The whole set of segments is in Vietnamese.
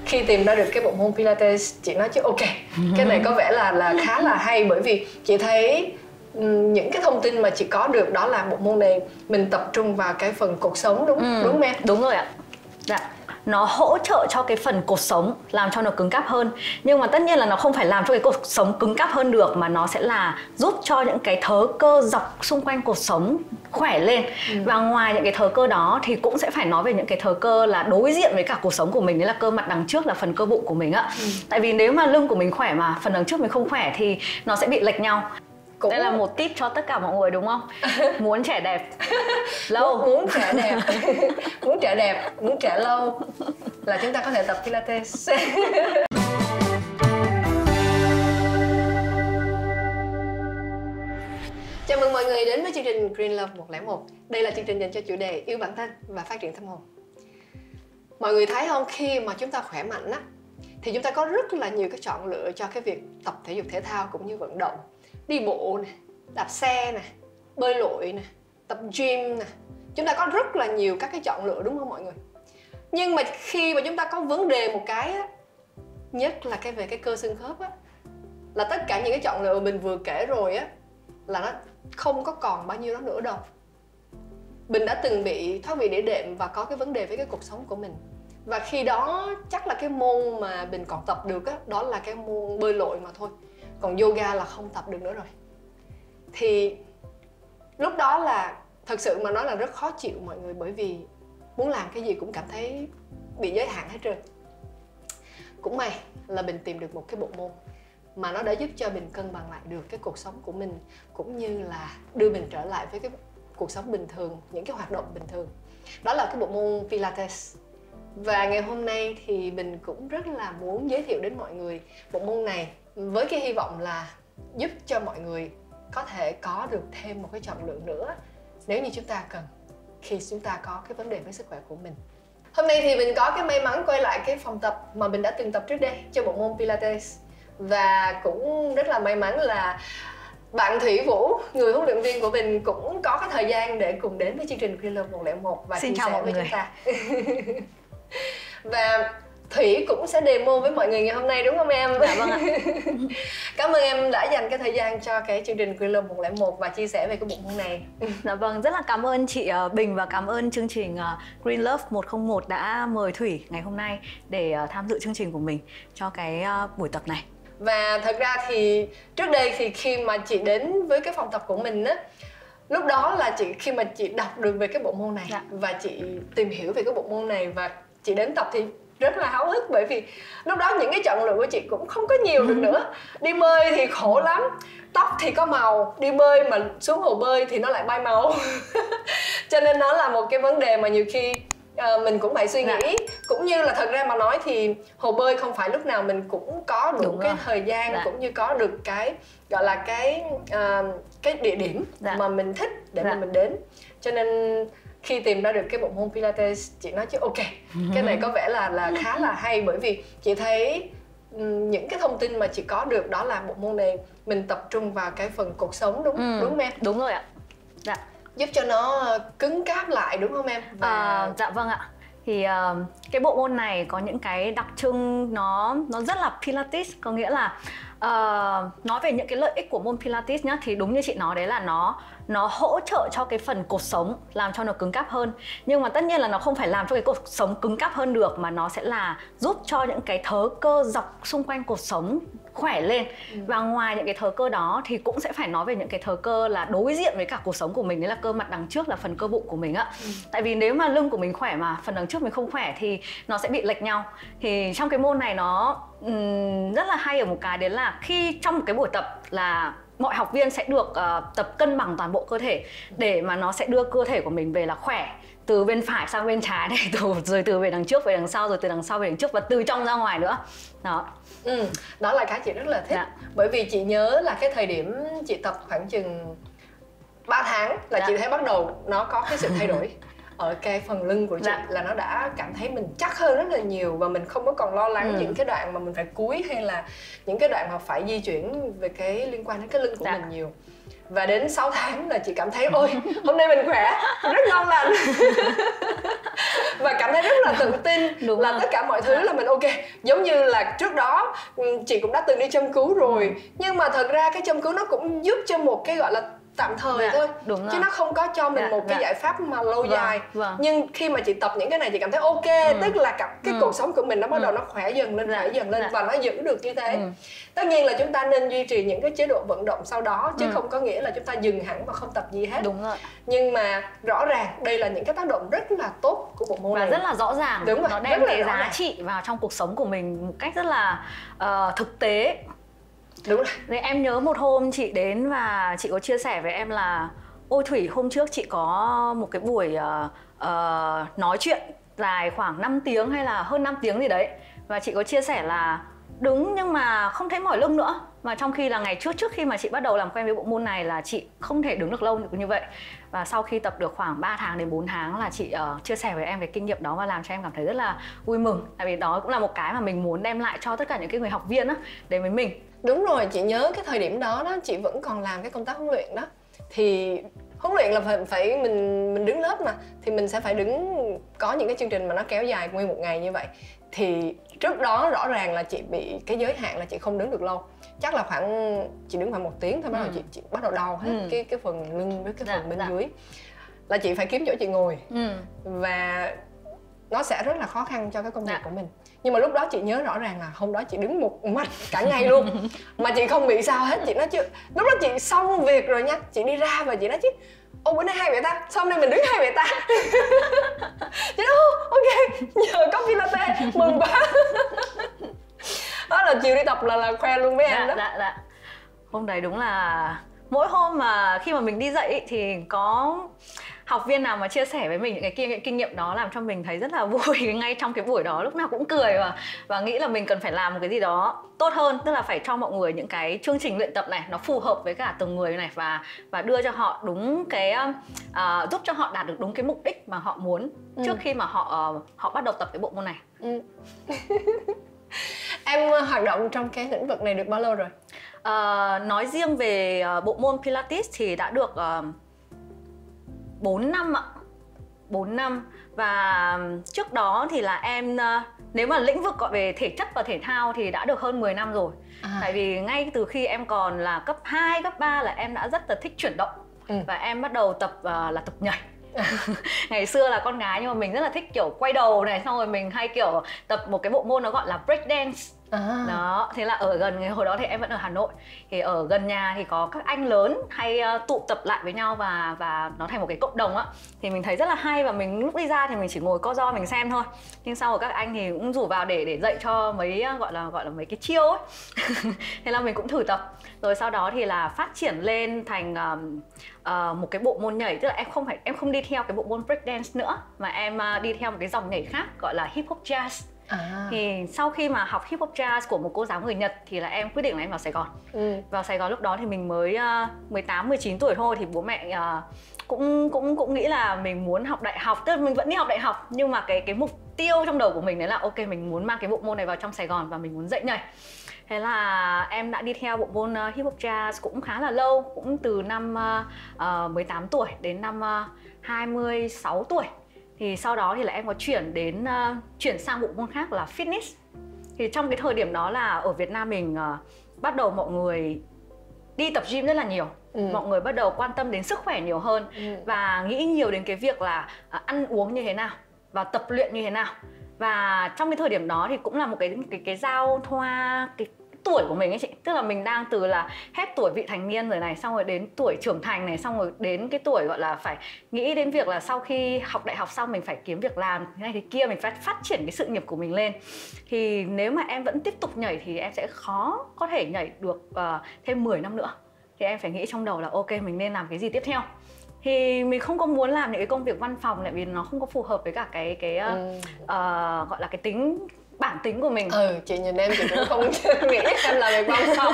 khi tìm ra được cái bộ môn Pilates, chị nói chứ ok, cái này có vẻ là khá là hay, bởi vì chị thấy những cái thông tin mà chị có được đó là bộ môn này mình tập trung vào cái phần cột sống, đúng không em? Đúng rồi ạ. Dạ. Nó hỗ trợ cho cái phần cột sống, làm cho nó cứng cáp hơn. Nhưng mà tất nhiên là nó không phải làm cho cái cột sống cứng cáp hơn được, mà nó sẽ là giúp cho những cái thớ cơ dọc xung quanh cột sống khỏe lên. Và ngoài những cái thớ cơ đó thì cũng sẽ phải nói về những cái thớ cơ là đối diện với cả cột sống của mình, đấy là cơ mặt đằng trước, là phần cơ bụng của mình ạ. Tại vì nếu mà lưng của mình khỏe mà phần đằng trước mình không khỏe thì nó sẽ bị lệch nhau. Đây là một tip cho tất cả mọi người, đúng không? Muốn trẻ đẹp lâu, muốn trẻ đẹp muốn trẻ đẹp, muốn trẻ lâu là chúng ta có thể tập Pilates. Chào mừng mọi người đến với chương trình Green Love 101. Đây là chương trình dành cho chủ đề yêu bản thân và phát triển tâm hồn. Mọi người thấy không, khi mà chúng ta khỏe mạnh á, thì chúng ta có rất là nhiều cái chọn lựa cho cái việc tập thể dục thể thao cũng như vận động. Đi bộ nè, đạp xe nè, bơi lội nè, tập gym nè. Chúng ta có rất là nhiều các cái chọn lựa, đúng không mọi người? Nhưng mà khi mà chúng ta có vấn đề một cái á, nhất là về cái cơ xương khớp á, là tất cả những cái chọn lựa mình vừa kể rồi á, là nó không có còn bao nhiêu đó nữa đâu. Bình đã từng bị thoát vị đĩa đệm và có cái vấn đề với cái cuộc sống của mình. Và khi đó chắc là cái môn mà Bình còn tập được á, đó là cái môn bơi lội mà thôi. Còn yoga là không tập được nữa rồi. Thì lúc đó là thật sự mà nói là rất khó chịu mọi người, bởi vì muốn làm cái gì cũng cảm thấy bị giới hạn hết trơn. Cũng may là Bình tìm được một cái bộ môn mà nó đã giúp cho Bình cân bằng lại được cái cuộc sống của mình, cũng như là đưa mình trở lại với cái cuộc sống bình thường, những cái hoạt động bình thường. Đó là cái bộ môn Pilates. Và ngày hôm nay thì Bình cũng rất là muốn giới thiệu đến mọi người bộ môn này, với cái hy vọng là giúp cho mọi người có thể có được thêm một cái chọn lựa nữa nếu như chúng ta cần, khi chúng ta có cái vấn đề với sức khỏe của mình. Hôm nay thì Bình có cái may mắn quay lại cái phòng tập mà Bình đã từng tập trước đây cho bộ môn Pilates. Và cũng rất là may mắn là bạn Thủy Vũ, người huấn luyện viên của Bình, cũng có cái thời gian để cùng đến với chương trình Green Love 101 và xin chia chào sẻ mọi với người. chúng ta. Và Thủy cũng sẽ demo với mọi người ngày hôm nay, đúng không em? Dạ vâng ạ. Cảm ơn em đã dành cái thời gian cho cái chương trình Green Love 101 và chia sẻ về cái bộ môn này. Dạ vâng, rất là cảm ơn chị Bình và cảm ơn chương trình Green Love 101 đã mời Thủy ngày hôm nay để tham dự chương trình của mình cho cái buổi tập này. Và thật ra thì trước đây thì khi mà chị đến với cái phòng tập của mình á, lúc đó là khi mà chị đọc được về cái bộ môn này, và chị tìm hiểu về cái bộ môn này và chị đến tập thì rất là háo hức, bởi vì lúc đó những cái chọn lựa của chị cũng không có nhiều được nữa. Đi bơi thì khổ lắm, tóc thì có màu, đi bơi mà xuống hồ bơi thì nó lại bay màu. Cho nên nó là một cái vấn đề mà nhiều khi mình cũng phải suy nghĩ. Cũng như là thật ra mà nói thì hồ bơi không phải lúc nào mình cũng có đủ cái thời gian cũng như có được cái gọi là cái địa điểm mà mình thích để mà mình đến. Cho nên khi tìm ra được cái bộ môn Pilates, chị nói chứ ok, cái này có vẻ là khá là hay, bởi vì chị thấy những cái thông tin mà chị có được đó là bộ môn này mình tập trung vào cái phần cột sống, đúng không em? Đúng rồi ạ. Dạ. Giúp cho nó cứng cáp lại, đúng không em? Dạ vâng ạ. Thì cái bộ môn này có những cái đặc trưng nó rất là Pilates, có nghĩa là nói về những cái lợi ích của môn Pilates nhá, thì đúng như chị nói đấy là nó hỗ trợ cho cái phần cột sống, làm cho nó cứng cáp hơn. Nhưng mà tất nhiên là nó không phải làm cho cái cột sống cứng cáp hơn được, mà nó sẽ là giúp cho những cái thớ cơ dọc xung quanh cột sống khỏe lên. Và ngoài những cái thớ cơ đó thì cũng sẽ phải nói về những cái thớ cơ là đối diện với cả cột sống của mình, đấy là cơ mặt đằng trước, là phần cơ bụng của mình ạ. Tại vì nếu mà lưng của mình khỏe mà phần đằng trước mình không khỏe thì nó sẽ bị lệch nhau. Thì trong cái môn này nó rất là hay ở một cái, đấy là khi trong một cái buổi tập là mọi học viên sẽ được tập cân bằng toàn bộ cơ thể, để mà nó sẽ đưa cơ thể của mình về là khỏe, từ bên phải sang bên trái này, rồi từ về đằng trước về đằng sau, rồi từ đằng sau về đằng trước, và từ trong ra ngoài nữa. Đó. Đó là cái chị rất là thích. Bởi vì chị nhớ là cái thời điểm chị tập khoảng chừng 3 tháng là chị thấy bắt đầu nó có cái sự thay đổi ở cái phần lưng của chị, là nó đã cảm thấy mình chắc hơn rất là nhiều, và mình không có còn lo lắng những cái đoạn mà mình phải cúi, hay là những cái đoạn mà phải di chuyển về cái liên quan đến cái lưng của mình nhiều. Và đến 6 tháng là chị cảm thấy ôi, hôm nay mình khỏe, rất ngon lành. Và cảm thấy rất là tự tin. Đúng là rồi. Tất cả mọi thứ là mình ok. Giống như là trước đó chị cũng đã từng đi châm cứu rồi, nhưng mà thật ra cái châm cứu nó cũng giúp cho một cái gọi là tạm thời thôi, chứ nó không có cho mình một cái giải pháp mà lâu dài. Nhưng khi mà chị tập những cái này chị cảm thấy ok, tức là cái cuộc sống của mình nó bắt đầu nó khỏe dần lên, và nó giữ được như thế. Tất nhiên là chúng ta nên duy trì những cái chế độ vận động sau đó, chứ không có nghĩa là chúng ta dừng hẳn và không tập gì hết. Đúng rồi. Nhưng mà rõ ràng đây là những cái tác động rất là tốt của bộ môn này. Và rất là rõ ràng. Đúng rồi, nó đem cái giá trị vào trong cuộc sống của mình một cách rất là thực tế. Đúng rồi. Thì em nhớ một hôm chị đến và chị có chia sẻ với em là ôi Thủy, hôm trước chị có một cái buổi nói chuyện dài khoảng 5 tiếng hay là hơn 5 tiếng gì đấy. Và chị có chia sẻ là đúng, nhưng mà không thấy mỏi lưng nữa. Mà trong khi là ngày trước khi mà chị bắt đầu làm quen với bộ môn này là chị không thể đứng được lâu được như vậy. Và sau khi tập được khoảng 3 tháng đến 4 tháng là chị chia sẻ với em về kinh nghiệm đó và làm cho em cảm thấy rất là vui mừng. Tại vì đó cũng là một cái mà mình muốn đem lại cho tất cả những cái người học viên á, đến với mình. Đúng rồi, chị nhớ cái thời điểm đó chị vẫn còn làm cái công tác huấn luyện đó. Thì huấn luyện là phải mình đứng lớp mà, thì mình sẽ phải đứng, có những cái chương trình mà nó kéo dài nguyên một ngày như vậy. Thì trước đó rõ ràng là chị bị cái giới hạn là chị không đứng được lâu. Chắc là chị đứng khoảng 1 tiếng thôi, bắt đầu chị bắt đầu đau hết cái phần lưng với cái phần bên dưới. Là chị phải kiếm chỗ chị ngồi. Và nó sẽ rất là khó khăn cho cái công việc của mình. Nhưng mà lúc đó chị nhớ rõ ràng là hôm đó chị đứng một mạch cả ngày luôn mà chị không bị sao hết. Chị nói chứ, lúc đó chị xong việc rồi nha, chị đi ra và chị nói chứ ô bữa nay hay vậy ta, sao hôm nay mình đứng hay vậy ta. Chị nói ok, nhờ có Pilates, mừng quá. Đó là chiều đi tập là khoe luôn với em đó. Hôm đấy đúng là mỗi hôm mà khi mà mình đi dạy thì có học viên nào mà chia sẻ với mình những cái kinh nghiệm đó làm cho mình thấy rất là vui. Ngay trong cái buổi đó lúc nào cũng cười và nghĩ là mình cần phải làm một cái gì đó tốt hơn, tức là phải cho mọi người những cái chương trình luyện tập này nó phù hợp với cả từng người này, và đưa cho họ đúng cái giúp cho họ đạt được đúng cái mục đích mà họ muốn trước khi mà họ bắt đầu tập cái bộ môn này. Em hoạt động trong cái lĩnh vực này được bao lâu rồi? Nói riêng về bộ môn Pilates thì đã được 4 năm ạ. 4 năm. Và trước đó thì là em, nếu mà lĩnh vực gọi về thể chất và thể thao thì đã được hơn 10 năm rồi. Tại vì ngay từ khi em còn là cấp 2, cấp 3 là em đã rất là thích chuyển động. Và em bắt đầu tập là tập nhảy. Ngày xưa là con gái nhưng mà mình rất là thích kiểu quay đầu này, xong rồi mình hay kiểu tập một cái bộ môn nó gọi là break dance. Đó, thế là ở gần, hồi đó thì em vẫn ở Hà Nội, thì ở gần nhà thì có các anh lớn hay tụ tập lại với nhau và nó thành một cái cộng đồng á, thì mình thấy rất là hay. Và mình lúc đi ra thì mình chỉ ngồi co ro mình xem thôi, nhưng sau rồi các anh thì cũng rủ vào để dạy cho mấy gọi là mấy cái chiêu ấy. Thế là mình cũng thử tập, rồi sau đó thì là phát triển lên thành một cái bộ môn nhảy, tức là em không đi theo cái bộ môn break dance nữa, mà em đi theo một cái dòng nhảy khác gọi là hip hop jazz. Thì sau khi mà học hip hop jazz của một cô giáo người Nhật thì là em quyết định là em vào Sài Gòn. Vào Sài Gòn lúc đó thì mình mới 18, 19 tuổi thôi, thì bố mẹ cũng nghĩ là mình muốn học đại học, tức là mình vẫn đi học đại học, nhưng mà cái mục tiêu trong đầu của mình đấy là ok, mình muốn mang cái bộ môn này vào trong Sài Gòn và mình muốn dạy nhảy. Thế là em đã đi theo bộ môn hip hop jazz cũng khá là lâu, cũng từ năm 18 tuổi đến năm 26 tuổi. Thì sau đó thì là em có chuyển sang bộ môn khác là fitness. Thì trong cái thời điểm đó là ở Việt Nam mình bắt đầu mọi người đi tập gym rất là nhiều. Mọi người bắt đầu quan tâm đến sức khỏe nhiều hơn và nghĩ nhiều đến cái việc là ăn uống như thế nào và tập luyện như thế nào. Và trong cái thời điểm đó thì cũng là một cái giao thoa cái tuổi của mình ấy chị, tức là mình đang từ là hết tuổi vị thành niên rồi này, xong rồi đến tuổi trưởng thành này, xong rồi đến cái tuổi gọi là phải nghĩ đến việc là sau khi học đại học xong mình phải kiếm việc làm thế này thế kia, mình phải phát triển cái sự nghiệp của mình lên. Thì nếu mà em vẫn tiếp tục nhảy thì em sẽ khó có thể nhảy được thêm 10 năm nữa. Thì em phải nghĩ trong đầu là ok, mình nên làm cái gì tiếp theo. Thì mình không có muốn làm những cái công việc văn phòng, tại vì nó không có phù hợp với cả cái gọi là cái bản tính của mình. Chị nhìn em chị cũng không nghĩ em làm việc văn phòng.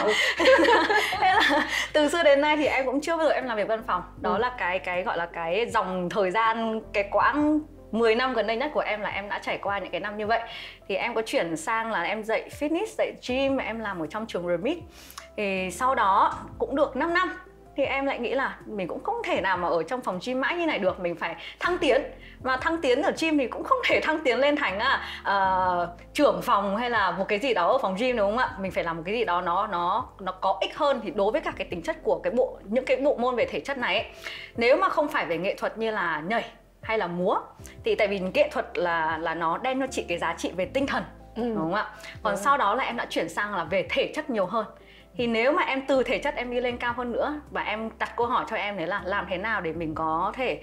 Thế là từ xưa đến nay thì em cũng chưa bao giờ em làm việc văn phòng. Đó là cái gọi là cái dòng thời gian, cái quãng 10 năm gần đây nhất của em là em đã trải qua những cái năm như vậy. Thì em có chuyển sang là em dạy fitness, dạy gym, em làm ở trong trường Remit. Thì sau đó cũng được 5 năm thì em lại nghĩ là mình cũng không thể nào mà ở trong phòng gym mãi như này được, mình phải thăng tiến. Mà thăng tiến ở gym thì cũng không thể thăng tiến lên thành trưởng phòng hay là một cái gì đó ở phòng gym, đúng không ạ? Mình phải làm một cái gì đó nó có ích hơn. Thì đối với cả cái tính chất của những cái bộ môn về thể chất này ấy, nếu mà không phải về nghệ thuật như là nhảy hay là múa, thì tại vì nghệ thuật là nó đem cho chị cái giá trị về tinh thần, đúng không ạ? Còn sau đó là em đã chuyển sang là về thể chất nhiều hơn. Thì nếu mà em từ thể chất em đi lên cao hơn nữa, và em đặt câu hỏi cho em đấy là làm thế nào để mình có thể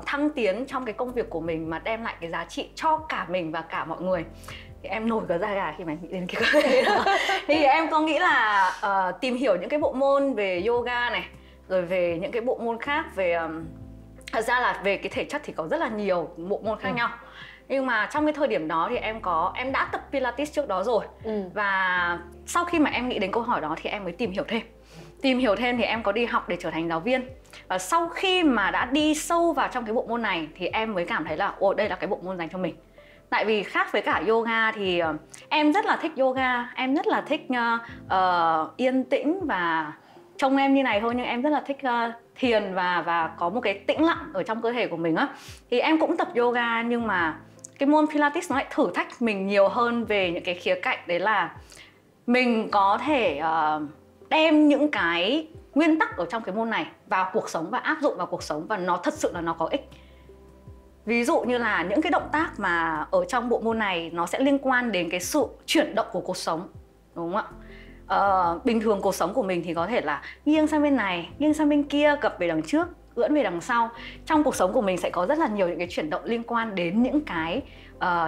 thăng tiến trong cái công việc của mình mà đem lại cái giá trị cho cả mình và cả mọi người, thì em nổi cả da gà khi mà nghĩ đến cái câu đấy đó. Thì em có nghĩ là tìm hiểu những cái bộ môn về yoga này, rồi về những cái bộ môn khác về thật ra là về cái thể chất thì có rất là nhiều bộ môn khác nhau. Nhưng mà trong cái thời điểm đó thì em đã tập Pilates trước đó rồi. Và sau khi mà em nghĩ đến câu hỏi đó thì em mới tìm hiểu thêm. Tìm hiểu thêm thì em có đi học để trở thành giáo viên. Và sau khi mà đã đi sâu vào trong cái bộ môn này thì em mới cảm thấy là ồ, đây là cái bộ môn dành cho mình. Tại vì khác với cả yoga thì em rất là thích yoga, em rất là thích yên tĩnh, và trông em như này thôi nhưng em rất là thích thiền và có một cái tĩnh lặng ở trong cơ thể của mình á. Thì em cũng tập yoga, nhưng mà cái môn Pilates nó lại thử thách mình nhiều hơn về những cái khía cạnh đấy là mình có thể đem những cái nguyên tắc ở trong cái môn này vào cuộc sống và áp dụng vào cuộc sống, và nó thật sự là nó có ích. Ví dụ như là những cái động tác mà ở trong bộ môn này nó sẽ liên quan đến cái sự chuyển động của cuộc sống, đúng không ạ? Bình thường cuộc sống của mình thì có thể là nghiêng sang bên này, nghiêng sang bên kia, gập về đằng trước, ưỡn về đằng sau. Trong cuộc sống của mình sẽ có rất là nhiều những cái chuyển động liên quan đến những cái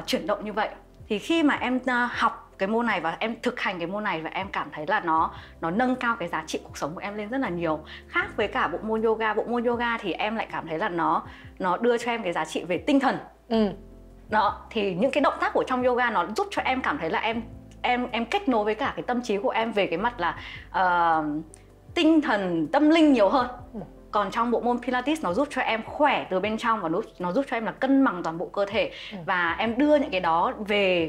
chuyển động như vậy. Thì khi mà em học cái môn này và em thực hành cái môn này, và em cảm thấy là nó nâng cao cái giá trị cuộc sống của em lên rất là nhiều. Khác với cả bộ môn yoga. Bộ môn yoga thì em lại cảm thấy là nó đưa cho em cái giá trị về tinh thần. Đó, thì những cái động tác của trong yoga nó giúp cho em cảm thấy là em kết nối với cả cái tâm trí của em về cái mặt là tinh thần, tâm linh nhiều hơn. Còn trong bộ môn Pilates nó giúp cho em khỏe từ bên trong, và nó giúp cho em là cân bằng toàn bộ cơ thể. Và em đưa những cái đó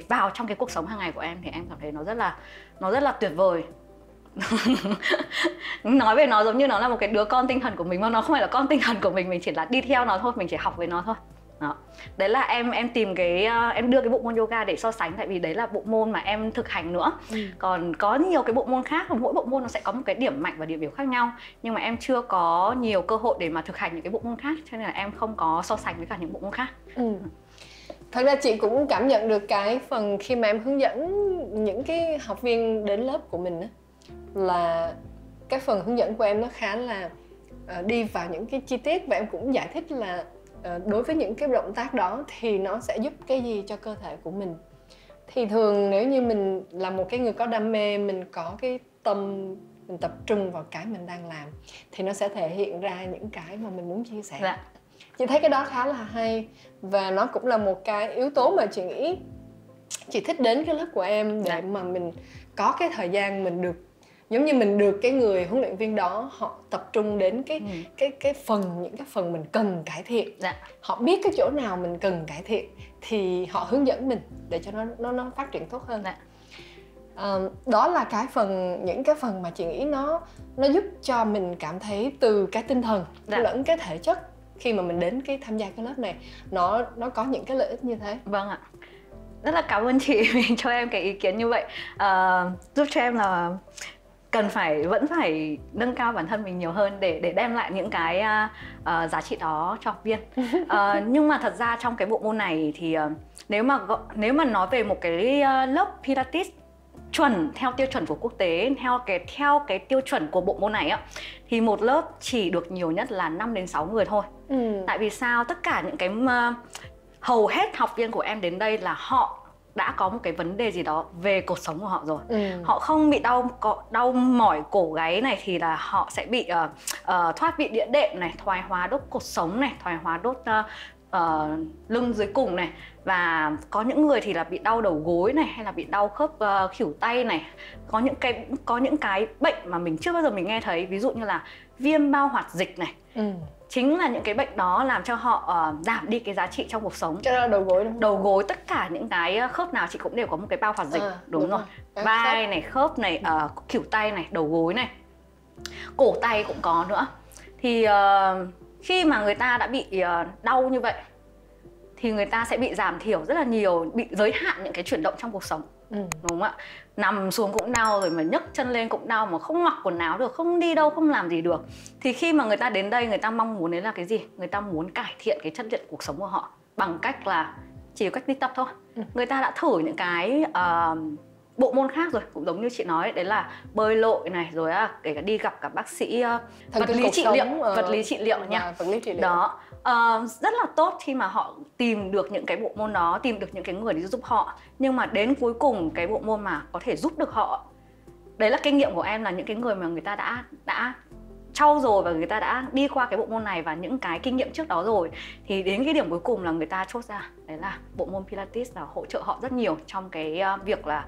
vào trong cái cuộc sống hàng ngày của em, thì em cảm thấy nó rất là tuyệt vời. Nói về nó giống như nó là một cái đứa con tinh thần của mình, mà nó không phải là con tinh thần của mình chỉ là đi theo nó thôi, mình chỉ học với nó thôi. Đó. Đấy là em tìm em đưa cái bộ môn yoga để so sánh, tại vì đấy là bộ môn mà em thực hành nữa. Còn có nhiều cái bộ môn khác, và mỗi bộ môn nó sẽ có một cái điểm mạnh và điểm yếu khác nhau, nhưng mà em chưa có nhiều cơ hội để mà thực hành những cái bộ môn khác, cho nên là em không có so sánh với cả những bộ môn khác. Thật ra chị cũng cảm nhận được cái phần khi mà em hướng dẫn những cái học viên đến lớp của mình á, là cái phần hướng dẫn của em nó khá là đi vào những cái chi tiết, và em cũng giải thích là đối với những cái động tác đó thì nó sẽ giúp cái gì cho cơ thể của mình. Thì thường nếu như mình là một cái người có đam mê, mình có cái tâm, mình tập trung vào cái mình đang làm, thì nó sẽ thể hiện ra những cái mà mình muốn chia sẻ. Chị thấy cái đó khá là hay, và nó cũng là một cái yếu tố mà chị nghĩ chị thích đến cái lớp của em, để mà mình có cái thời gian mình được, giống như mình được cái người huấn luyện viên đó họ tập trung đến những cái phần mình cần cải thiện. Họ biết cái chỗ nào mình cần cải thiện thì họ hướng dẫn mình để cho nó phát triển tốt hơn. Đó là những cái phần mà chị nghĩ nó giúp cho mình cảm thấy từ cái tinh thần lẫn cái thể chất, khi mà mình đến tham gia cái lớp này, nó có những cái lợi ích như thế. Vâng ạ. Rất là cảm ơn chị vì cho em cái ý kiến như vậy, giúp cho em là vẫn phải nâng cao bản thân mình nhiều hơn để đem lại những cái giá trị đó cho học viên. Nhưng mà thật ra trong cái bộ môn này thì nếu mà nói về một cái lớp Pilates chuẩn theo tiêu chuẩn của quốc tế, theo cái tiêu chuẩn của bộ môn này á, thì một lớp chỉ được nhiều nhất là 5 đến 6 người thôi. Tại vì sao? Tất cả những cái hầu hết học viên của em đến đây là họ đã có một cái vấn đề gì đó về cuộc sống của họ rồi. Họ không bị đau mỏi cổ gáy này, thì là họ sẽ bị thoát vị đĩa đệm này, thoái hóa đốt cột sống này, thoái hóa đốt lưng dưới cùng này, và có những người thì là bị đau đầu gối này, hay là bị đau khớp khuỷu tay này. Có những cái bệnh mà mình chưa bao giờ mình nghe thấy, ví dụ như là viêm bao hoạt dịch này. Chính là những cái bệnh đó làm cho họ giảm đi cái giá trị trong cuộc sống. Cho đầu gối đúng không? Đầu gối, tất cả những cái khớp nào chị cũng đều có một cái bao hoạt dịch. Đúng rồi. Vai này, khớp này, khuỷu tay này, đầu gối này. cổ tay cũng có nữa. Thì khi mà người ta đã bị đau như vậy thì người ta sẽ bị giảm thiểu rất là nhiều, bị giới hạn những cái chuyển động trong cuộc sống. Đúng không ạ? Nằm xuống cũng đau, rồi mà nhấc chân lên cũng đau, mà không mặc quần áo được, không đi đâu, không làm gì được. Thì khi mà người ta đến đây, người ta mong muốn đấy là cái gì? Người ta muốn cải thiện cái chất lượng cuộc sống của họ bằng cách là chỉ có cách đi tập thôi. Người ta đã thử những cái bộ môn khác rồi, cũng giống như chị nói đấy là bơi lội này, rồi kể cả đi gặp cả bác sĩ vật lý trị liệu nha. Vật lý trị liệu đó. Rất là tốt khi mà họ tìm được những cái bộ môn đó, tìm được những cái người để giúp họ. Nhưng mà đến cuối cùng cái bộ môn mà có thể giúp được họ, đấy là kinh nghiệm của em, là những cái người mà người ta đã trau dồi và người ta đã đi qua cái bộ môn này và những cái kinh nghiệm trước đó rồi, thì đến cái điểm cuối cùng là người ta chốt ra đấy là bộ môn Pilates là hỗ trợ họ rất nhiều trong cái việc là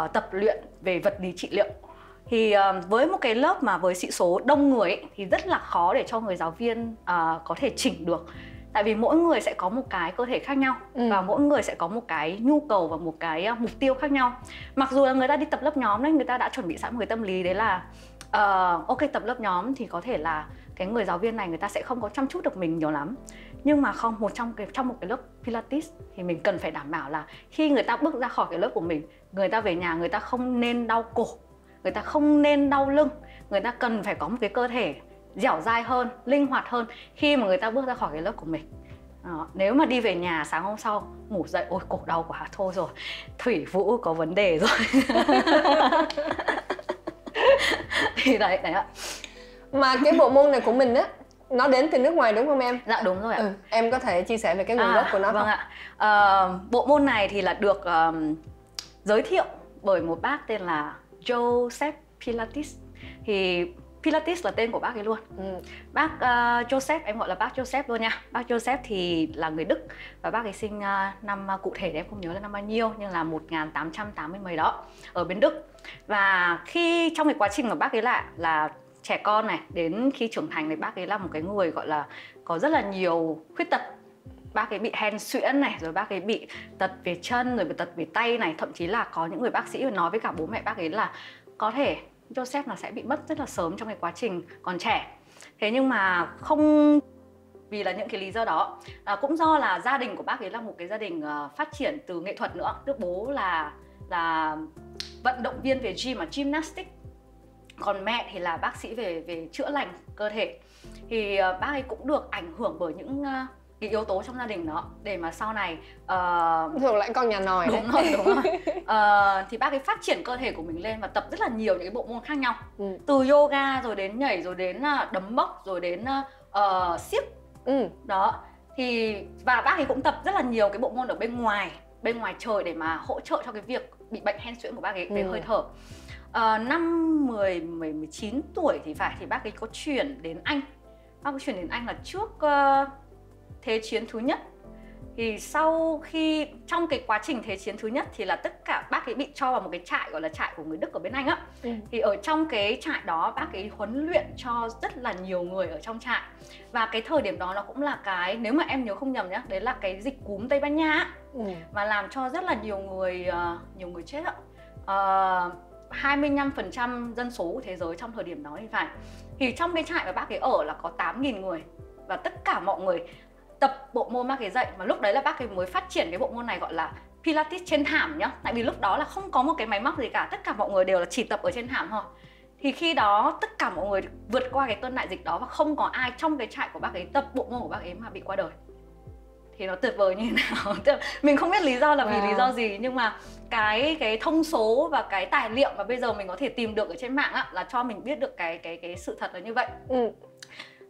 tập luyện về vật lý trị liệu. Thì với một cái lớp mà với sĩ số đông người ấy, thì rất là khó để cho người giáo viên có thể chỉnh được. Tại vì mỗi người sẽ có một cái cơ thể khác nhau, và mỗi người sẽ có một cái nhu cầu và một cái mục tiêu khác nhau. Mặc dù là người ta đi tập lớp nhóm đấy, người ta đã chuẩn bị sẵn một cái tâm lý đấy là ok, tập lớp nhóm thì có thể là cái người giáo viên này người ta sẽ không có chăm chút được mình nhiều lắm. Nhưng mà không, trong một cái lớp Pilates thì mình cần phải đảm bảo là khi người ta bước ra khỏi cái lớp của mình, người ta về nhà người ta không nên đau cổ, người ta không nên đau lưng. Người ta cần phải có một cái cơ thể dẻo dai hơn, linh hoạt hơn khi mà người ta bước ra khỏi cái lớp của mình. Đó. Nếu mà đi về nhà sáng hôm sau ngủ dậy ôi cổ đau quá, thôi rồi, thủy vũ có vấn đề rồi. Thì đấy ạ. Mà cái bộ môn này của mình á, nó đến từ nước ngoài đúng không em? Dạ đúng rồi ạ. Em có thể chia sẻ về cái nguồn gốc của nó vâng không? ạ. Bộ môn này thì là được giới thiệu bởi một bác tên là Joseph Pilates. Thì Pilates là tên của bác ấy luôn. Bác Joseph, em gọi là bác Joseph luôn nha. Bác Joseph thì là người Đức, và bác ấy sinh năm cụ thể thì em không nhớ là năm bao nhiêu, nhưng là 1880 mấy đó, ở bên Đức. Và khi trong cái quá trình mà bác ấy là trẻ con này, đến khi trưởng thành thì bác ấy là một cái người gọi là có rất là nhiều khuyết tật. Bác ấy bị hen suyễn này, rồi bác ấy bị tật về chân, rồi bị tật về tay này. Thậm chí là có những người bác sĩ nói với cả bố mẹ bác ấy là có thể Joseph là sẽ bị mất rất là sớm trong cái quá trình còn trẻ. Thế nhưng mà không vì là những cái lý do đó, cũng do là gia đình của bác ấy là một cái gia đình phát triển từ nghệ thuật nữa. Tức bố là vận động viên về gym, gymnastics. Còn mẹ thì là bác sĩ về chữa lành cơ thể. Thì bác ấy cũng được ảnh hưởng bởi những cái yếu tố trong gia đình đó, để mà sau này thường lại con nhà nòi. Đúng rồi. Thì bác ấy phát triển cơ thể của mình lên và tập rất là nhiều những cái bộ môn khác nhau. Từ yoga rồi đến nhảy, rồi đến đấm bốc, rồi đến siếc. Đó. Thì và bác ấy cũng tập rất là nhiều cái bộ môn ở bên ngoài trời để mà hỗ trợ cho cái việc bị bệnh hen suyễn của bác ấy về hơi thở. Năm 19 tuổi thì phải, thì bác ấy có chuyển đến Anh. Bác ấy chuyển đến Anh là trước Thế chiến thứ nhất. Thì sau khi trong cái quá trình Thế chiến thứ nhất thì là tất cả bác ấy bị cho vào một cái trại gọi là trại của người Đức ở bên Anh á. Thì ở trong cái trại đó bác ấy huấn luyện cho rất là nhiều người ở trong trại. Và cái thời điểm đó nó cũng là cái, nếu mà em nhớ không nhầm nhá, đấy là cái dịch cúm Tây Ban Nha á. Và làm cho rất là nhiều người chết ạ. 25% dân số của thế giới trong thời điểm đó thì phải. Thì trong cái trại mà bác ấy ở là có 8.000 người. Và tất cả mọi người tập bộ môn bác ấy dạy. Mà lúc đấy là bác ấy mới phát triển cái bộ môn này gọi là Pilates trên thảm nhá. Tại vì lúc đó là không có một cái máy móc gì cả, tất cả mọi người đều là chỉ tập ở trên thảm thôi. Thì khi đó tất cả mọi người vượt qua cái cơn đại dịch đó, và không có ai trong cái trại của bác ấy tập bộ môn của bác ấy mà bị qua đời. Thì nó tuyệt vời như thế nào? Mình không biết lý do là vì lý do gì, nhưng mà cái thông số và cái tài liệu mà bây giờ mình có thể tìm được ở trên mạng á, là cho mình biết được cái sự thật là như vậy.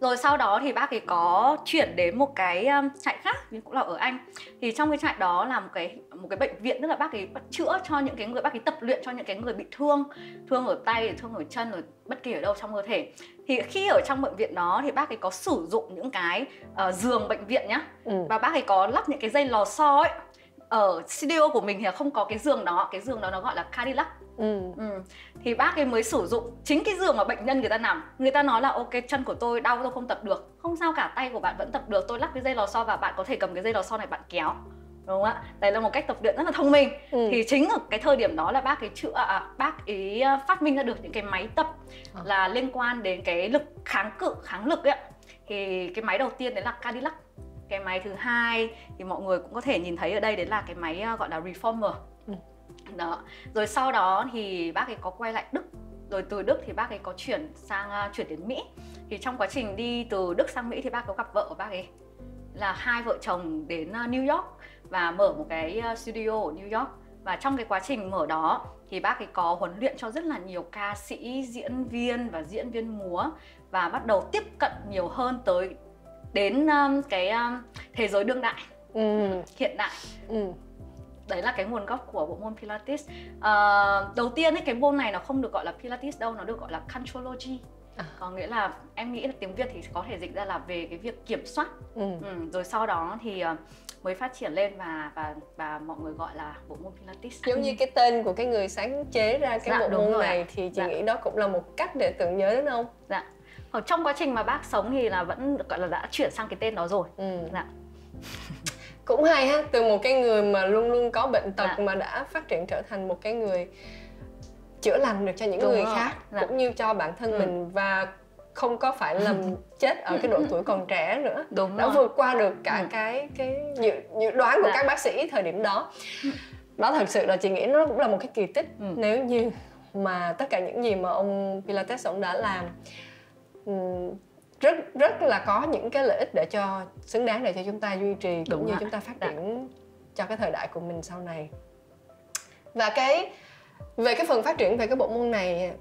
Rồi sau đó thì bác ấy có chuyển đến một cái trại khác, nhưng cũng là ở Anh. Thì trong cái trại đó là một cái bệnh viện, tức là bác ấy chữa cho những cái người, bác ấy tập luyện cho những cái người bị thương ở tay, thương ở chân, rồi bất kỳ ở đâu trong cơ thể. Thì khi ở trong bệnh viện đó thì bác ấy có sử dụng những cái giường bệnh viện nhá. Và bác ấy có lắp những cái dây lò xo ấy. Ở studio của mình thì không có cái giường đó nó gọi là Cadillac. Thì bác ấy mới sử dụng chính cái giường mà bệnh nhân người ta nằm. Người ta nói là ok, chân của tôi đau, tôi không tập được. Không sao cả, tay của bạn vẫn tập được. Tôi lắp cái dây lò xo và bạn có thể cầm cái dây lò xo này bạn kéo. đúng không ạ? Đấy là một cách tập luyện rất là thông minh. Thì chính ở cái thời điểm đó là bác ấy phát minh ra được những cái máy tập là liên quan đến cái lực kháng lực ấy ạ. Thì cái máy đầu tiên đấy là Cadillac. Cái máy thứ hai thì mọi người cũng có thể nhìn thấy ở đây, đấy là cái máy gọi là Reformer. Đó. Rồi sau đó thì bác ấy có quay lại Đức. Rồi từ Đức thì bác ấy có chuyển đến Mỹ. Thì trong quá trình đi từ Đức sang Mỹ thì bác có gặp vợ của bác ấy, là hai vợ chồng đến New York và mở một cái studio ở New York. Và trong cái quá trình mở đó thì bác ấy có huấn luyện cho rất là nhiều ca sĩ, diễn viên và diễn viên múa, và bắt đầu tiếp cận nhiều hơn đến cái thế giới đương đại, hiện đại. Đấy là cái nguồn gốc của bộ môn Pilates. Đầu tiên ấy, cái môn này nó không được gọi là Pilates đâu, nó được gọi là Contrology. Có nghĩa là em nghĩ là tiếng Việt thì có thể dịch ra là về cái việc kiểm soát. Rồi sau đó thì mới phát triển lên và mọi người gọi là bộ môn Pilates. Giống như cái tên của cái người sáng chế ra cái bộ môn này thì chị nghĩ đó cũng là một cách để tưởng nhớ, đúng không? Dạ. Ở trong quá trình mà bác sống thì là vẫn gọi là đã chuyển sang cái tên đó rồi. Dạ. Cũng hay ha, từ một cái người mà luôn luôn có bệnh tật mà đã phát triển trở thành một cái người chữa lành được cho những người khác, cũng như cho bản thân mình, và không có phải là chết ở cái độ tuổi còn trẻ nữa. Đã vượt qua được cả cái dự đoán của các bác sĩ thời điểm đó. Đó thật sự là chị nghĩ nó cũng là một cái kỳ tích. Nếu như mà tất cả những gì mà ông Pilates ông đã làm rất là có những cái lợi ích để cho xứng đáng để cho chúng ta duy trì cũng như chúng ta phát triển cho cái thời đại của mình sau này. Và về cái phần phát triển về cái bộ môn này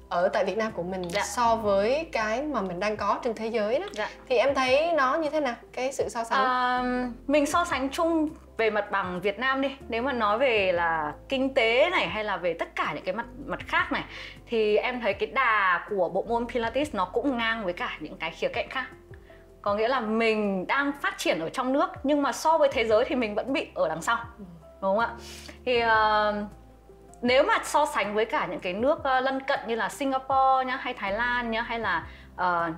ở tại Việt Nam của mình so với cái mà mình đang có trên thế giới đó, thì em thấy nó như thế nào, cái sự so sánh? Mình so sánh chung về mặt bằng Việt Nam đi, nếu mà nói về là kinh tế này hay là về tất cả những cái mặt khác này, thì em thấy cái đà của bộ môn Pilates nó cũng ngang với cả những cái khía cạnh khác. Có nghĩa là mình đang phát triển ở trong nước, nhưng mà so với thế giới thì mình vẫn bị ở đằng sau, đúng không ạ? Thì nếu mà so sánh với cả những cái nước lân cận như là Singapore nhá, hay Thái Lan nhá, hay là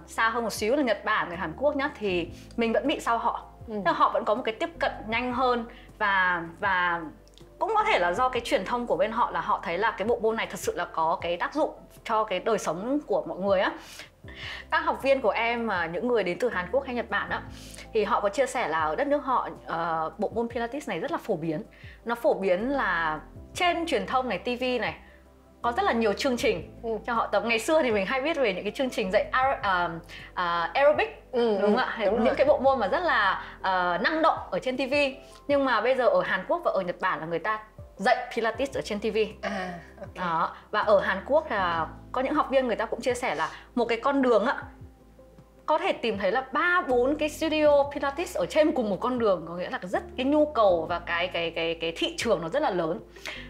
xa hơn một xíu là Nhật Bản, người Hàn Quốc nhá, thì mình vẫn bị sau họ. Họ vẫn có một cái tiếp cận nhanh hơn, và cũng có thể là do cái truyền thông của bên họ là họ thấy là cái bộ môn này thật sự là có cái tác dụng cho cái đời sống của mọi người á. Các học viên của em mà những người đến từ Hàn Quốc hay Nhật Bản á, thì họ có chia sẻ là ở đất nước họ bộ môn Pilates này rất là phổ biến. Nó phổ biến là trên truyền thông này, TV này, có rất là nhiều chương trình cho họ tập. Ngày xưa thì mình hay biết về những cái chương trình dạy aerobic, đúng không ạ? Những cái bộ môn mà rất là năng động ở trên TV. Nhưng mà bây giờ ở Hàn Quốc và ở Nhật Bản là người ta dạy Pilates ở trên TV. Đó. Và ở Hàn Quốc là có những học viên người ta cũng chia sẻ là một cái con đường á, có thể tìm thấy là 3-4 cái studio Pilates ở trên cùng một con đường. Có nghĩa là cái nhu cầu và cái thị trường nó rất là lớn.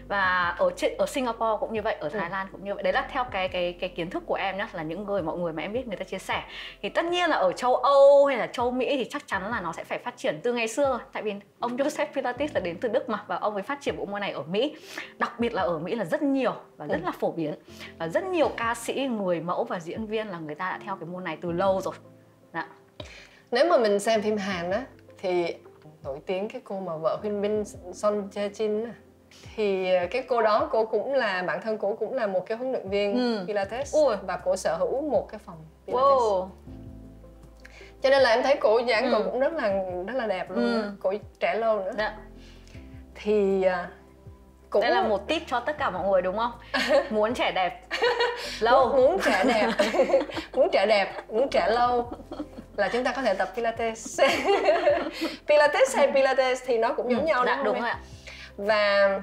Và ở Singapore cũng như vậy, ở Thái Lan cũng như vậy. Đấy là theo cái kiến thức của em nhé, là những mọi người mà em biết người ta chia sẻ. Thì tất nhiên là ở châu Âu hay là châu Mỹ thì chắc chắn là nó sẽ phải phát triển từ ngày xưa. Tại vì ông Joseph Pilates là đến từ Đức mà, và ông ấy phát triển bộ môn này ở Mỹ. Đặc biệt là ở Mỹ là rất nhiều và rất là phổ biến. Và rất nhiều ca sĩ, người mẫu và diễn viên là người ta đã theo cái môn này từ lâu rồi. Nếu mà mình xem phim Hàn á, thì nổi tiếng cái cô mà vợ Hyun Bin, Son Jae Jin, thì cái cô đó, bản thân cô cũng là một cái huấn luyện viên Pilates. Và cô sở hữu một cái phòng Pilates. Cho nên là em thấy cô dáng cô cũng rất là đẹp luôn. Cô trẻ lâu nữa. Thì đây là một tip cho tất cả mọi người, đúng không? Muốn trẻ đẹp lâu, muốn trẻ đẹp muốn trẻ lâu là chúng ta có thể tập Pilates. Pilates hay Pilates thì nó cũng giống nhau, đúng không ạ? Và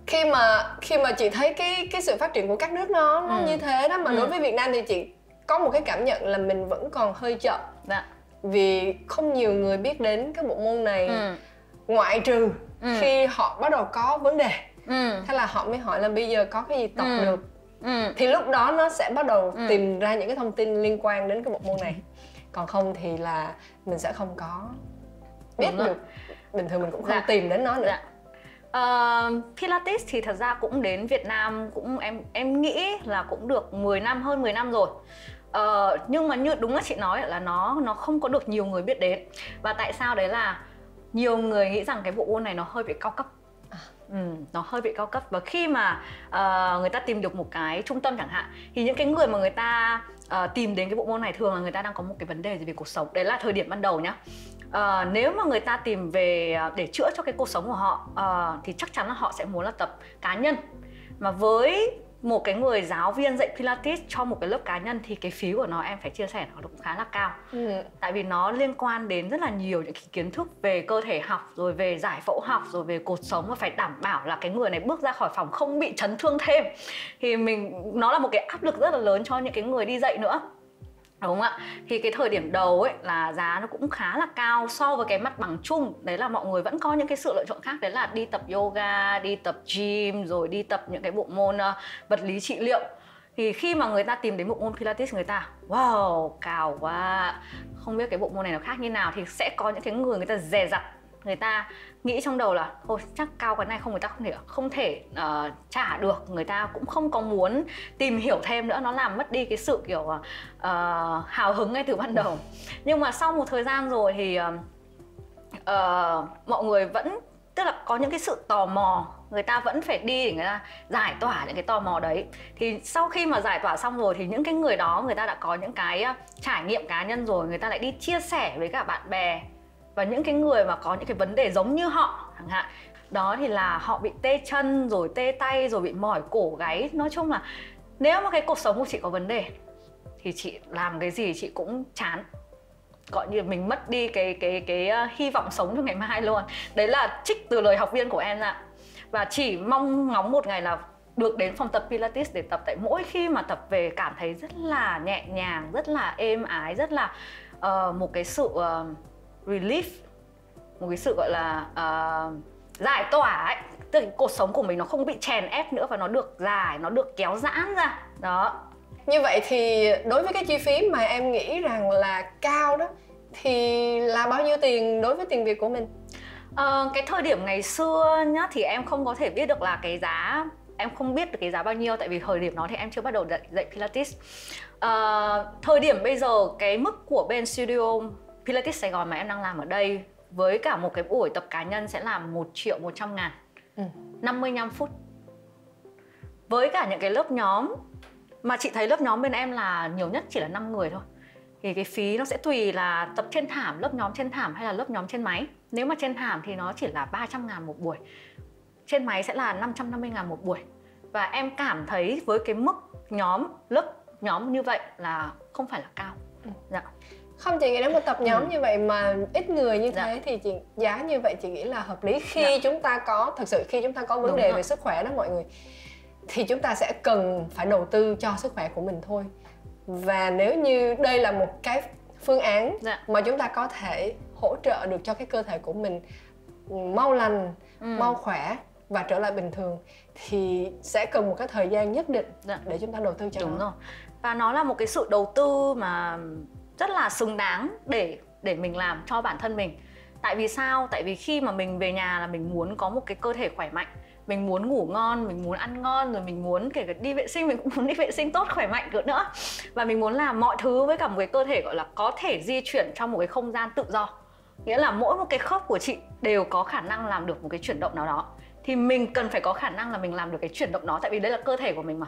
khi mà chị thấy cái sự phát triển của các nước nó như thế đó, mà đối với Việt Nam thì chị có một cái cảm nhận là mình vẫn còn hơi chậm. Vì không nhiều người biết đến cái bộ môn này, ngoại trừ khi họ bắt đầu có vấn đề. Thế là họ mới hỏi là bây giờ có cái gì tập được. Thì lúc đó nó sẽ bắt đầu tìm ra những cái thông tin liên quan đến cái bộ môn này. Còn không thì là mình sẽ không có biết được. Bình thường mình cũng không tìm đến nó nữa. Pilates thì thật ra cũng đến Việt Nam cũng em nghĩ là cũng được hơn 10 năm rồi. Nhưng mà như đúng là chị nói là nó không có được nhiều người biết đến. Và tại sao đấy là nhiều người nghĩ rằng cái bộ môn này nó hơi bị cao cấp. Nó hơi bị cao cấp, và khi mà người ta tìm được một cái trung tâm chẳng hạn, thì những cái người mà người ta tìm đến cái bộ môn này thường là người ta đang có một cái vấn đề gì về cuộc sống. Đấy là thời điểm ban đầu nhá. Nếu mà người ta tìm về để chữa cho cái cuộc sống của họ thì chắc chắn là họ sẽ muốn là tập cá nhân. Mà với một cái người giáo viên dạy Pilates cho một cái lớp cá nhân thì cái phí của nó, em phải chia sẻ, nó cũng khá là cao. Tại vì nó liên quan đến rất là nhiều những cái kiến thức về cơ thể học, rồi về giải phẫu học, rồi về cột sống, và phải đảm bảo là cái người này bước ra khỏi phòng không bị chấn thương thêm. Thì nó là một cái áp lực rất là lớn cho những cái người đi dạy nữa, đúng không ạ? Thì cái thời điểm đầu ấy là giá nó cũng khá là cao so với cái mặt bằng chung. Đấy là mọi người vẫn có những cái sự lựa chọn khác. Đấy là đi tập yoga, đi tập gym, rồi đi tập những cái bộ môn vật lý trị liệu. Thì khi mà người ta tìm đến bộ môn Pilates, người ta wow, cao quá, không biết cái bộ môn này nó khác như nào. Thì sẽ có những cái người ta dè dặt, người ta nghĩ trong đầu là thôi chắc cao cái này người ta không thể trả được. Người ta cũng không có muốn tìm hiểu thêm nữa, nó làm mất đi cái sự kiểu hào hứng ngay từ ban đầu. Nhưng mà sau một thời gian rồi thì mọi người vẫn, tức là có những cái sự tò mò, người ta vẫn phải đi để người ta giải tỏa những cái tò mò đấy. Thì sau khi mà giải tỏa xong rồi thì những cái người đó, người ta đã có những cái trải nghiệm cá nhân rồi, người ta lại đi chia sẻ với cả bạn bè và những cái người mà có những cái vấn đề giống như họ chẳng hạn. Đó thì là họ bị tê chân, rồi tê tay, rồi bị mỏi cổ gáy. Nói chung là nếu mà cái cuộc sống của chị có vấn đề thì chị làm cái gì chị cũng chán, gọi như mình mất đi cái hy vọng sống cho ngày mai luôn. Đấy là trích từ lời học viên của em ạ. Và chỉ mong ngóng một ngày là được đến phòng tập Pilates để tập. Tại mỗi khi mà tập về cảm thấy rất là nhẹ nhàng, rất là êm ái, rất là một cái sự relief, một cái sự gọi là giải tỏa ấy. Tức là cuộc sống của mình nó không bị chèn ép nữa, và nó được giải, nó được kéo giãn ra. Đó. Như vậy thì đối với cái chi phí mà em nghĩ rằng là cao đó, thì là bao nhiêu tiền đối với tiền Việt của mình? Cái thời điểm ngày xưa nhá, thì em không có thể biết được là cái giá, em không biết được cái giá bao nhiêu, tại vì thời điểm đó thì em chưa bắt đầu dạy Pilates. Thời điểm bây giờ cái mức của bên studio Pilates Sài Gòn mà em đang làm ở đây, với cả một cái buổi tập cá nhân sẽ là 1.100.000, 55 phút. Với cả những cái lớp nhóm, mà chị thấy lớp nhóm bên em là nhiều nhất chỉ là 5 người thôi, thì cái phí nó sẽ tùy là tập trên thảm, lớp nhóm trên thảm hay là lớp nhóm trên máy. Nếu mà trên thảm thì nó chỉ là 300.000 một buổi, trên máy sẽ là 550.000 một buổi. Và em cảm thấy với cái mức lớp nhóm như vậy là không phải là cao. Dạ. Không, chị nghĩ đến một tập nhóm như vậy mà ít người như thế thì giá như vậy chị nghĩ là hợp lý. Khi chúng ta có, thực sự khi chúng ta có vấn đề về sức khỏe đó mọi người, thì chúng ta sẽ cần phải đầu tư cho sức khỏe của mình thôi. Và nếu như đây là một cái phương án mà chúng ta có thể hỗ trợ được cho cái cơ thể của mình mau lành, mau khỏe và trở lại bình thường, thì sẽ cần một cái thời gian nhất định để chúng ta đầu tư cho nó. Đúng rồi. Và nó là một cái sự đầu tư mà rất là xứng đáng để mình làm cho bản thân mình. Tại vì sao? Tại vì khi mà mình về nhà là mình muốn có một cái cơ thể khỏe mạnh, mình muốn ngủ ngon, mình muốn ăn ngon, rồi mình muốn kể cả đi vệ sinh, mình cũng muốn đi vệ sinh tốt, khỏe mạnh nữa. Và mình muốn làm mọi thứ với cả một cái cơ thể gọi là có thể di chuyển trong một cái không gian tự do. Nghĩa là mỗi một cái khớp của chị đều có khả năng làm được một cái chuyển động nào đó. Thì mình cần phải có khả năng là mình làm được cái chuyển động đó, tại vì đây là cơ thể của mình mà.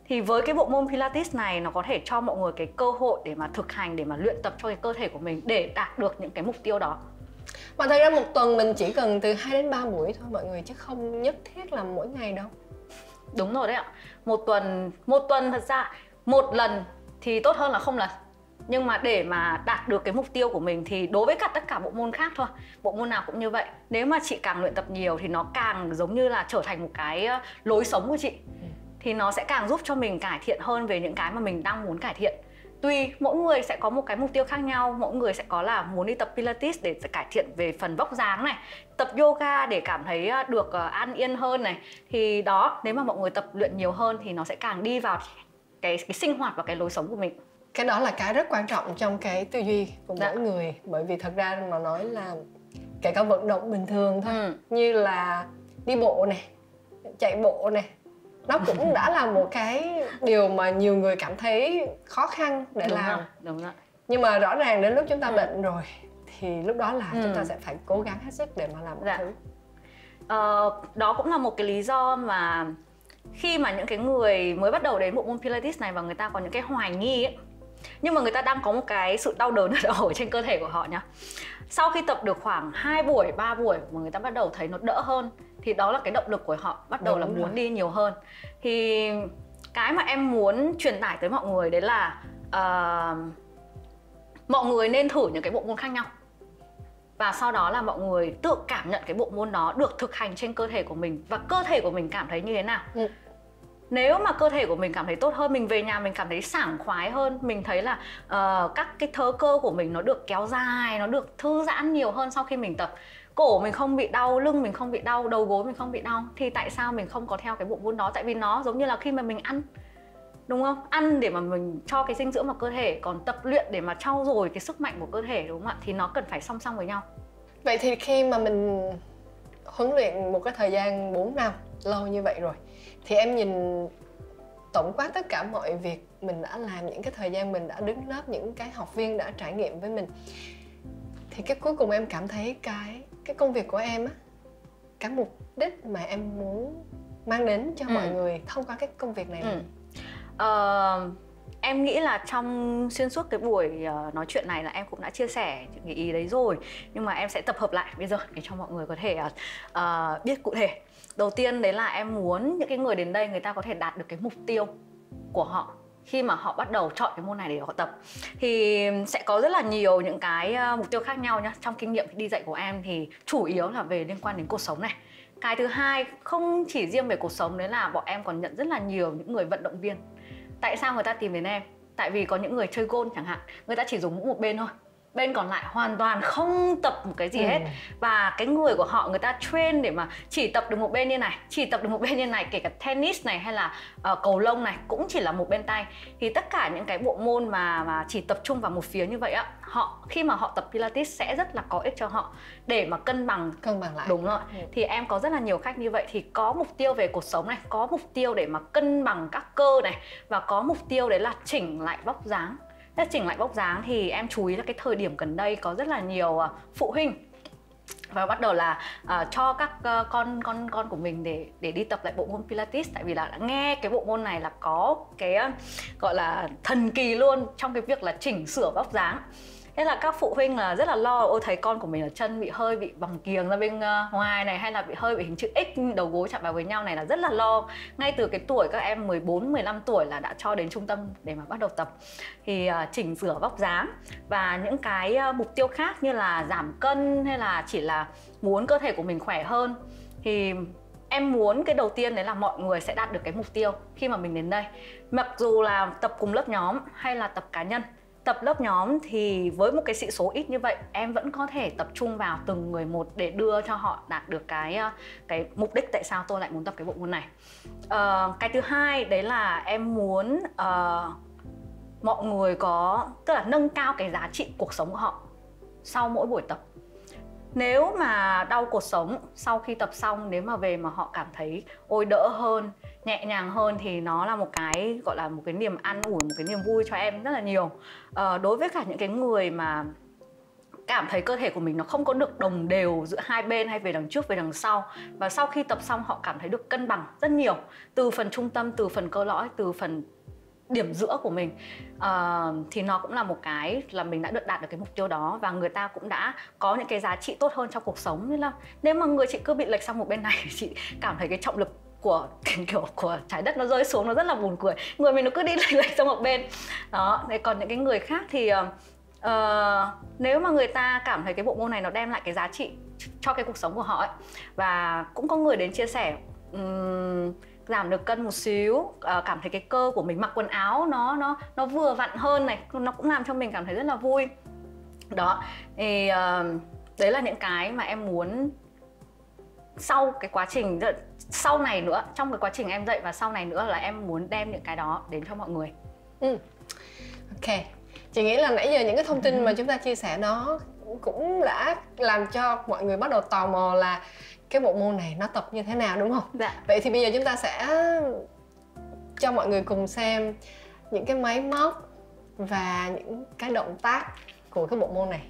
Thì với cái bộ môn Pilates này, nó có thể cho mọi người cái cơ hội để mà thực hành, để mà luyện tập cho cái cơ thể của mình để đạt được những cái mục tiêu đó. Mà thật ra một tuần mình chỉ cần từ 2 đến 3 buổi thôi mọi người, chứ không nhất thiết là mỗi ngày đâu. Đúng rồi đấy ạ. Một tuần thật ra một lần thì tốt hơn là không lần. Nhưng mà để mà đạt được cái mục tiêu của mình thì đối với cả tất cả bộ môn khác thôi, bộ môn nào cũng như vậy. Nếu mà chị càng luyện tập nhiều thì nó càng giống như là trở thành một cái lối sống của chị. Thì nó sẽ càng giúp cho mình cải thiện hơn về những cái mà mình đang muốn cải thiện. Tuy mỗi người sẽ có một cái mục tiêu khác nhau, mỗi người sẽ có là muốn đi tập Pilates để cải thiện về phần vóc dáng này, tập yoga để cảm thấy được an yên hơn này. Thì đó, nếu mà mọi người tập luyện nhiều hơn thì nó sẽ càng đi vào cái sinh hoạt và cái lối sống của mình. Cái đó là cái rất quan trọng trong cái tư duy của mỗi người. Bởi vì thật ra mà nói là kể cả vận động bình thường thôi, như là đi bộ này, chạy bộ này, nó cũng đã là một cái điều mà nhiều người cảm thấy khó khăn để làm. Đúng rồi. Nhưng mà rõ ràng đến lúc chúng ta bệnh rồi thì lúc đó là chúng ta sẽ phải cố gắng hết sức để mà làm mọi thứ. Đó cũng là một cái lý do mà khi mà những cái người mới bắt đầu đến bộ môn Pilates này và người ta có những cái hoài nghi ấy, nhưng mà người ta đang có một cái sự đau đớn ở trên cơ thể của họ nhá. Sau khi tập được khoảng 2 buổi, 3 buổi mà người ta bắt đầu thấy nó đỡ hơn, thì đó là cái động lực của họ bắt đầu là muốn đi nhiều hơn. Thì cái mà em muốn truyền tải tới mọi người đấy là mọi người nên thử những cái bộ môn khác nhau. Và sau đó là mọi người tự cảm nhận cái bộ môn đó được thực hành trên cơ thể của mình và cơ thể của mình cảm thấy như thế nào. Nếu mà cơ thể của mình cảm thấy tốt hơn, mình về nhà mình cảm thấy sảng khoái hơn, mình thấy là các cái thớ cơ của mình nó được kéo dài, nó được thư giãn nhiều hơn sau khi mình tập, cổ mình không bị đau, lưng mình không bị đau, đầu gối mình không bị đau, thì tại sao mình không có theo cái bộ môn đó? Tại vì nó giống như là khi mà mình ăn, đúng không? Ăn để mà mình cho cái dinh dưỡng vào cơ thể, còn tập luyện để mà trau dồi cái sức mạnh của cơ thể, đúng không ạ? Thì nó cần phải song song với nhau. Vậy thì khi mà mình huấn luyện một cái thời gian 4 năm lâu như vậy rồi, thì em nhìn tổng quát tất cả mọi việc mình đã làm, những cái thời gian mình đã đứng lớp, những cái học viên đã trải nghiệm với mình, thì cái cuối cùng em cảm thấy cái công việc của em á, cái mục đích mà em muốn mang đến cho mọi người thông qua cái công việc này em nghĩ là trong xuyên suốt cái buổi nói chuyện này là em cũng đã chia sẻ những cái ý đấy rồi, nhưng mà em sẽ tập hợp lại bây giờ để cho mọi người có thể biết cụ thể. Đầu tiên đấy là em muốn những cái người đến đây người ta có thể đạt được cái mục tiêu của họ khi mà họ bắt đầu chọn cái môn này để họ tập. Thì sẽ có rất là nhiều những cái mục tiêu khác nhau nhá. Trong kinh nghiệm đi dạy của em thì chủ yếu là về liên quan đến cuộc sống này. Cái thứ hai không chỉ riêng về cuộc sống, đấy là bọn em còn nhận rất là nhiều những người vận động viên. Tại sao người ta tìm đến em? Tại vì có những người chơi golf chẳng hạn, người ta chỉ dùng mũi một bên thôi, bên còn lại hoàn toàn không tập một cái gì hết. Và cái người của họ, người ta train để mà chỉ tập được một bên như này, chỉ tập được một bên như này, kể cả tennis này hay là cầu lông này cũng chỉ là một bên tay. Thì tất cả những cái bộ môn mà chỉ tập trung vào một phía như vậy á, khi mà họ tập Pilates sẽ rất là có ích cho họ để mà cân bằng lại. Đúng rồi. Thì em có rất là nhiều khách như vậy, thì có mục tiêu về cuộc sống này, có mục tiêu để mà cân bằng các cơ này, và có mục tiêu đấy là chỉnh lại vóc dáng. Chỉnh lại vóc dáng thì em chú ý là cái thời điểm gần đây có rất là nhiều phụ huynh và bắt đầu là cho các con của mình để đi tập lại bộ môn Pilates, tại vì là đã nghe cái bộ môn này là có cái gọi là thần kỳ luôn trong cái việc là chỉnh sửa vóc dáng. Thế là các phụ huynh là rất là lo, ôi thấy con của mình ở chân bị hơi bị vòng kiềng ra bên ngoài này, hay là bị hơi bị hình chữ X, đầu gối chạm vào với nhau này, là rất là lo. Ngay từ cái tuổi các em 14, 15 tuổi là đã cho đến trung tâm để mà bắt đầu tập. Thì chỉnh sửa vóc dáng và những cái mục tiêu khác như là giảm cân hay là chỉ là muốn cơ thể của mình khỏe hơn, thì em muốn cái đầu tiên đấy là mọi người sẽ đạt được cái mục tiêu khi mà mình đến đây. Mặc dù là tập cùng lớp nhóm hay là tập cá nhân. Tập lớp nhóm thì với một cái sĩ số ít như vậy, em vẫn có thể tập trung vào từng người một để đưa cho họ đạt được cái mục đích tại sao tôi lại muốn tập cái bộ môn này. Cái thứ hai đấy là em muốn mọi người tức là nâng cao cái giá trị cuộc sống của họ sau mỗi buổi tập. Nếu mà đau cuộc sống sau khi tập xong, nếu mà về mà họ cảm thấy ôi đỡ hơn, nhẹ nhàng hơn, thì nó là một cái gọi là một cái niềm an ủi, một cái niềm vui cho em rất là nhiều. Đối với cả những cái người mà cảm thấy cơ thể của mình nó không có được đồng đều giữa hai bên hay về đằng trước về đằng sau, và sau khi tập xong họ cảm thấy được cân bằng rất nhiều, từ phần trung tâm, từ phần cơ lõi, từ phần điểm giữa của mình, thì nó cũng là một cái là mình đã đạt được cái mục tiêu đó, và người ta cũng đã có những cái giá trị tốt hơn trong cuộc sống. Như là nếu mà người chị cứ bị lệch sang một bên này, chị cảm thấy cái trọng lực của trái đất nó rơi xuống, nó rất là buồn cười, người mình nó cứ đi lệch sang một bên đó. Còn những cái người khác thì nếu mà người ta cảm thấy cái bộ môn này nó đem lại cái giá trị cho cái cuộc sống của họ ấy, và cũng có người đến chia sẻ giảm được cân một xíu, cảm thấy cái cơ của mình mặc quần áo nó vừa vặn hơn này, nó cũng làm cho mình cảm thấy rất là vui đó. Thì đấy là những cái mà em muốn sau cái quá trình sau này nữa, trong cái quá trình em dạy và sau này nữa, là em muốn đem những cái đó đến cho mọi người. Ok, chị nghĩ là nãy giờ những cái thông tin mà chúng ta chia sẻ nó cũng đã làm cho mọi người bắt đầu tò mò là cái bộ môn này nó tập như thế nào, đúng không? Dạ. Vậy thì bây giờ chúng ta sẽ cho mọi người cùng xem những cái máy móc và những cái động tác của cái bộ môn này.